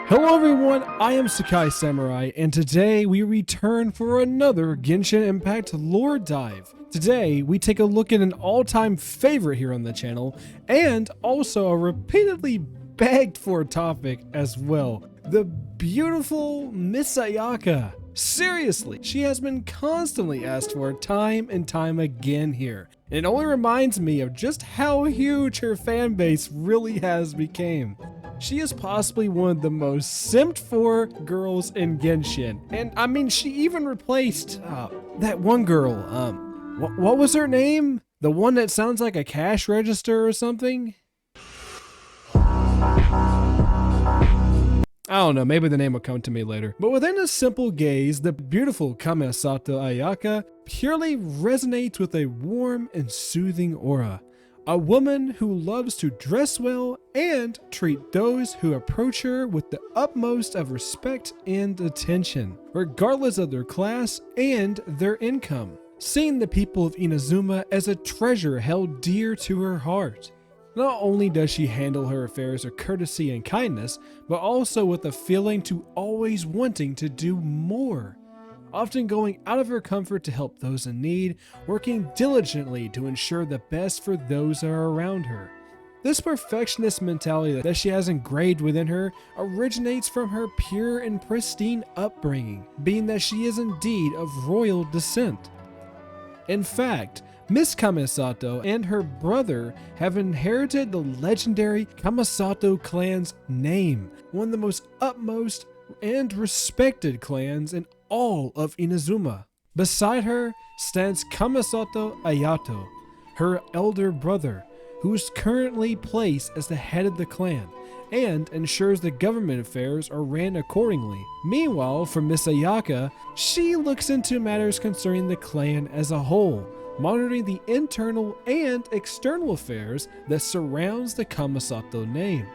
Hello everyone, I am Sakai Samurai, and today we return for another Genshin Impact lore dive. Today, we take a look at an all-time favorite here on the channel, and also a repeatedly begged for topic as well. The beautiful Miss Ayaka. Seriously, she has been constantly asked for time and time again here. And it only reminds me of just how huge her fan base really has become. She is possibly one of the most simped for girls in Genshin. And I mean, she even replaced that one girl. What was her name? The one that sounds like a cash register or something? I don't know, maybe the name will come to me later. But within a simple gaze, the beautiful Kamisato Ayaka purely resonates with a warm and soothing aura. A woman who loves to dress well and treat those who approach her with the utmost of respect and attention, regardless of their class and their income. Seeing the people of Inazuma as a treasure held dear to her heart. Not only does she handle her affairs with courtesy and kindness, but also with a feeling to always wanting to do more. Often going out of her comfort to help those in need, working diligently to ensure the best for those that are around her. This perfectionist mentality that she has engraved within her originates from her pure and pristine upbringing, being that she is indeed of royal descent. In fact, Miss Kamisato and her brother have inherited the legendary Kamisato clan's name, one of the most utmost and respected clans in all of Inazuma. Beside her stands Kamisato Ayaka, her elder brother, who is currently placed as the head of the clan and ensures the government affairs are ran accordingly. Meanwhile, for Miss Ayaka, she looks into matters concerning the clan as a whole, monitoring the internal and external affairs that surrounds the Kamisato name.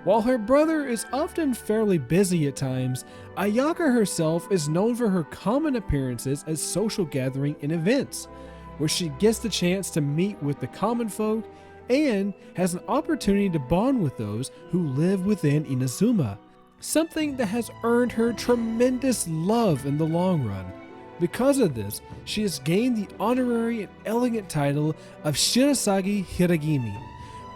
While her brother is often fairly busy at times, Ayaka herself is known for her common appearances at social gathering and events, where she gets the chance to meet with the common folk and has an opportunity to bond with those who live within Inazuma, something that has earned her tremendous love in the long run. Because of this, she has gained the honorary and elegant title of Shirasagi Hiragimi,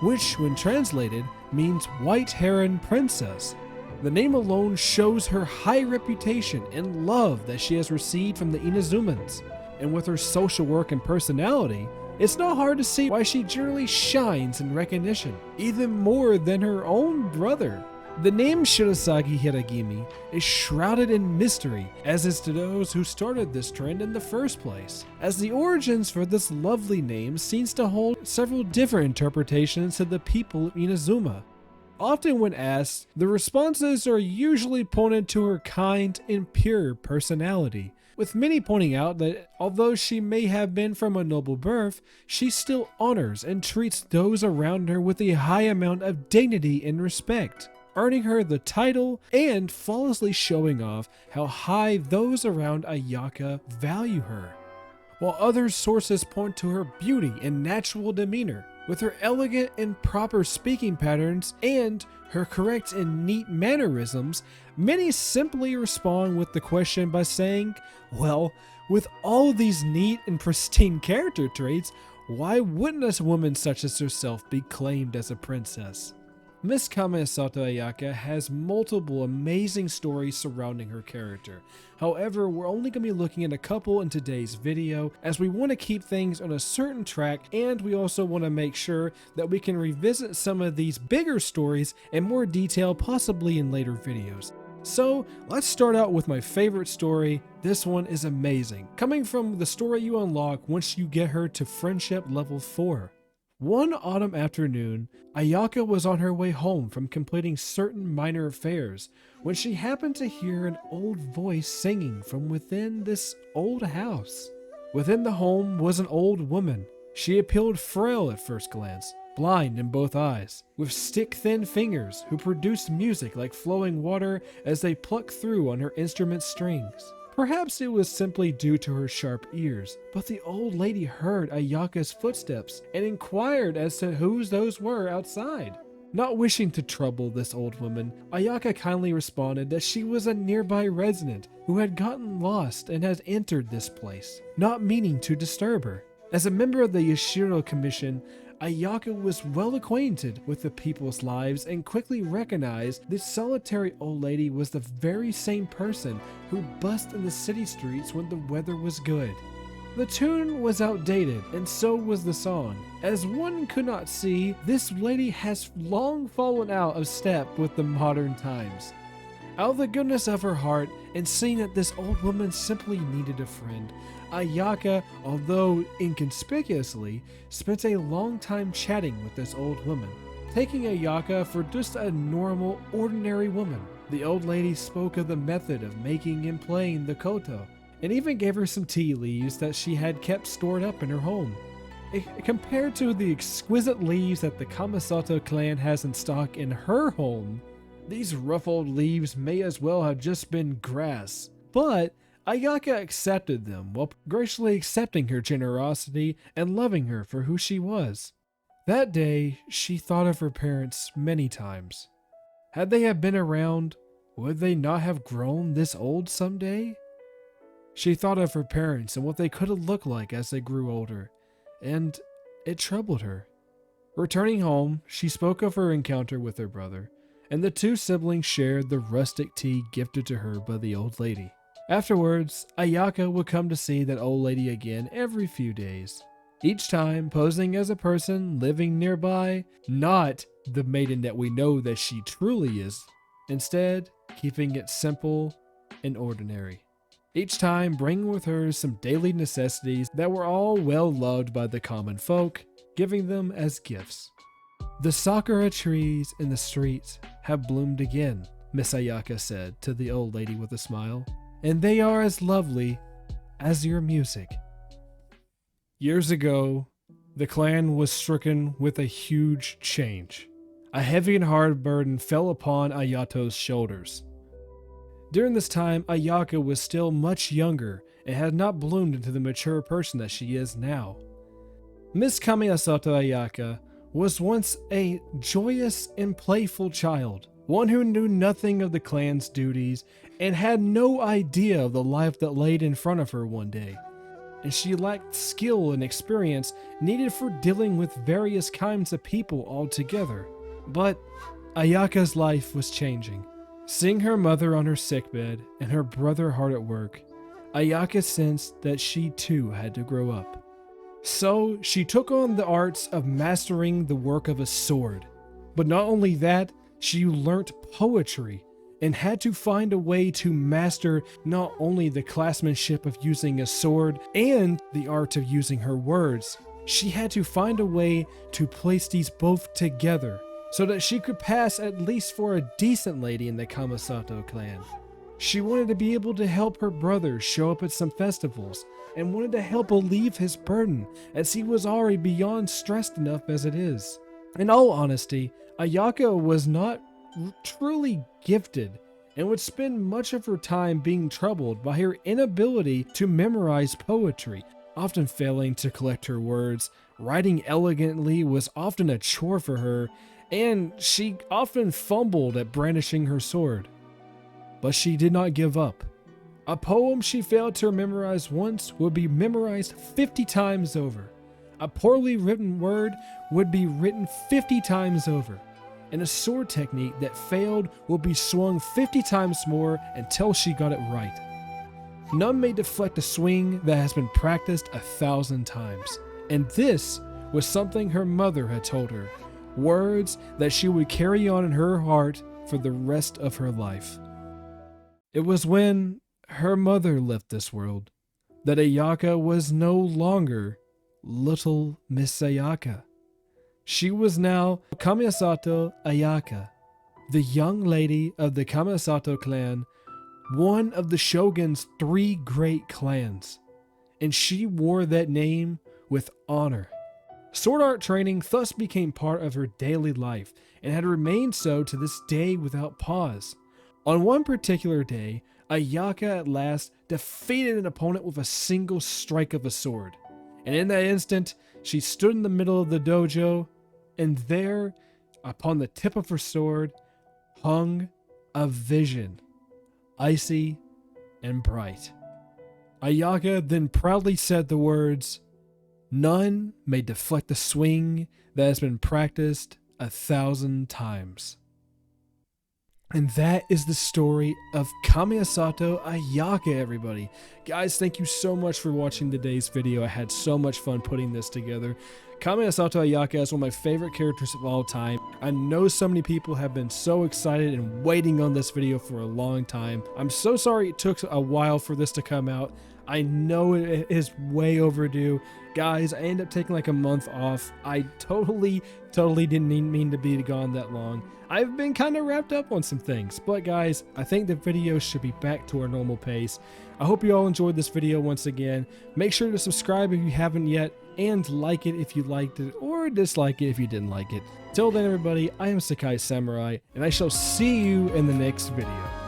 which, when translated, means White Heron Princess. The name alone shows her high reputation and love that she has received from the Inazumans. And with her social work and personality, it's not hard to see why she generally shines in recognition, even more than her own brother. The name Shirasagi Hiragimi is shrouded in mystery, as is to those who started this trend in the first place, as the origins for this lovely name seems to hold several different interpretations to the people of Inazuma. Often when asked, the responses are usually pointed to her kind and pure personality, with many pointing out that although she may have been from a noble birth, she still honors and treats those around her with a high amount of dignity and respect, earning her the title and flawlessly showing off how high those around Ayaka value her. While other sources point to her beauty and natural demeanor, with her elegant and proper speaking patterns and her correct and neat mannerisms, many simply respond with the question by saying, well, with all these neat and pristine character traits, why wouldn't a woman such as herself be claimed as a princess? Miss Kamisato Ayaka has multiple amazing stories surrounding her character. However, we're only going to be looking at a couple in today's video, as we want to keep things on a certain track, and we also want to make sure that we can revisit some of these bigger stories in more detail, possibly in later videos. So let's start out with my favorite story. This one is amazing, coming from the story you unlock once you get her to friendship level 4. One autumn afternoon, Ayaka was on her way home from completing certain minor affairs when she happened to hear an old voice singing from within this old house. Within the home was an old woman. She appeared frail at first glance, blind in both eyes, with stick-thin fingers who produced music like flowing water as they plucked through on her instrument strings. Perhaps it was simply due to her sharp ears, but the old lady heard Ayaka's footsteps and inquired as to whose those were outside. Not wishing to trouble this old woman, Ayaka kindly responded that she was a nearby resident who had gotten lost and had entered this place, not meaning to disturb her. As a member of the Yashiro Commission, Ayaka was well acquainted with the people's lives and quickly recognized this solitary old lady was the very same person who busked in the city streets when the weather was good. The tune was outdated, and so was the song. As one could not see, this lady has long fallen out of step with the modern times. Out of the goodness of her heart, and seeing that this old woman simply needed a friend, Ayaka, although inconspicuously, spent a long time chatting with this old woman, taking Ayaka for just a normal, ordinary woman. The old lady spoke of the method of making and playing the koto, and even gave her some tea leaves that she had kept stored up in her home. Compared to the exquisite leaves that the Kamisato clan has in stock in her home, these rough old leaves may as well have just been grass. But Ayaka accepted them while graciously accepting her generosity and loving her for who she was. That day, she thought of her parents many times. Had they have been around, would they not have grown this old someday? She thought of her parents and what they could have looked like as they grew older, and it troubled her. Returning home, she spoke of her encounter with her brother, and the two siblings shared the rustic tea gifted to her by the old lady. Afterwards, Ayaka would come to see that old lady again every few days, each time posing as a person living nearby, not the maiden that we know that she truly is, instead keeping it simple and ordinary. Each time bringing with her some daily necessities that were all well loved by the common folk, giving them as gifts. The sakura trees in the streets have bloomed again, Miss Ayaka said to the old lady with a smile, and they are as lovely as your music. Years ago, the clan was stricken with a huge change. A heavy and hard burden fell upon Ayato's shoulders. During this time, Ayaka was still much younger and had not bloomed into the mature person that she is now. Miss Kamisato Ayaka was once a joyous and playful child, one who knew nothing of the clan's duties and had no idea of the life that laid in front of her one day. And she lacked skill and experience needed for dealing with various kinds of people altogether. But Ayaka's life was changing. Seeing her mother on her sickbed and her brother hard at work, Ayaka sensed that she too had to grow up. So she took on the arts of mastering the work of a sword. But not only that, she learnt poetry and had to find a way to master not only the craftsmanship of using a sword and the art of using her words. She had to find a way to place these both together, so that she could pass at least for a decent lady in the Kamisato clan. She wanted to be able to help her brother show up at some festivals, and wanted to help alleviate his burden, as he was already beyond stressed enough as it is. In all honesty, Ayaka was not truly gifted, and would spend much of her time being troubled by her inability to memorize poetry, often failing to collect her words. Writing elegantly was often a chore for her, and she often fumbled at brandishing her sword. But she did not give up. A poem she failed to memorize once would be memorized 50 times over. A poorly written word would be written 50 times over. And a sword technique that failed would be swung 50 times more until she got it right. None may deflect a swing that has been practiced 1,000 times. And this was something her mother had told her. Words that she would carry on in her heart for the rest of her life. It was when her mother left this world that Ayaka was no longer little Miss Ayaka. She was now Kamisato Ayaka, the young lady of the Kamisato clan, one of the shogun's 3 great clans, and she wore that name with honor. Sword art training thus became part of her daily life and had remained so to this day without pause. On one particular day, Ayaka at last defeated an opponent with a single strike of a sword. And in that instant, she stood in the middle of the dojo, and there upon the tip of her sword hung a vision, icy and bright. Ayaka then proudly said the words, "None may deflect the swing that has been practiced 1,000 times." And that is the story of Kamisato Ayaka, everybody. Guys, thank you so much for watching today's video. I had so much fun putting this together. Kamisato Ayaka is one of my favorite characters of all time. I know so many people have been so excited and waiting on this video for a long time. I'm so sorry it took a while for this to come out. I know it is way overdue. Guys, I ended up taking like a month off. I totally didn't mean to be gone that long. I've been kind of wrapped up on some things, but guys, I think the video should be back to our normal pace. I hope you all enjoyed this video once again. Make sure to subscribe if you haven't yet, and like it if you liked it, or dislike it if you didn't like it. Till then, everybody, I am Sakai Samurai, and I shall see you in the next video.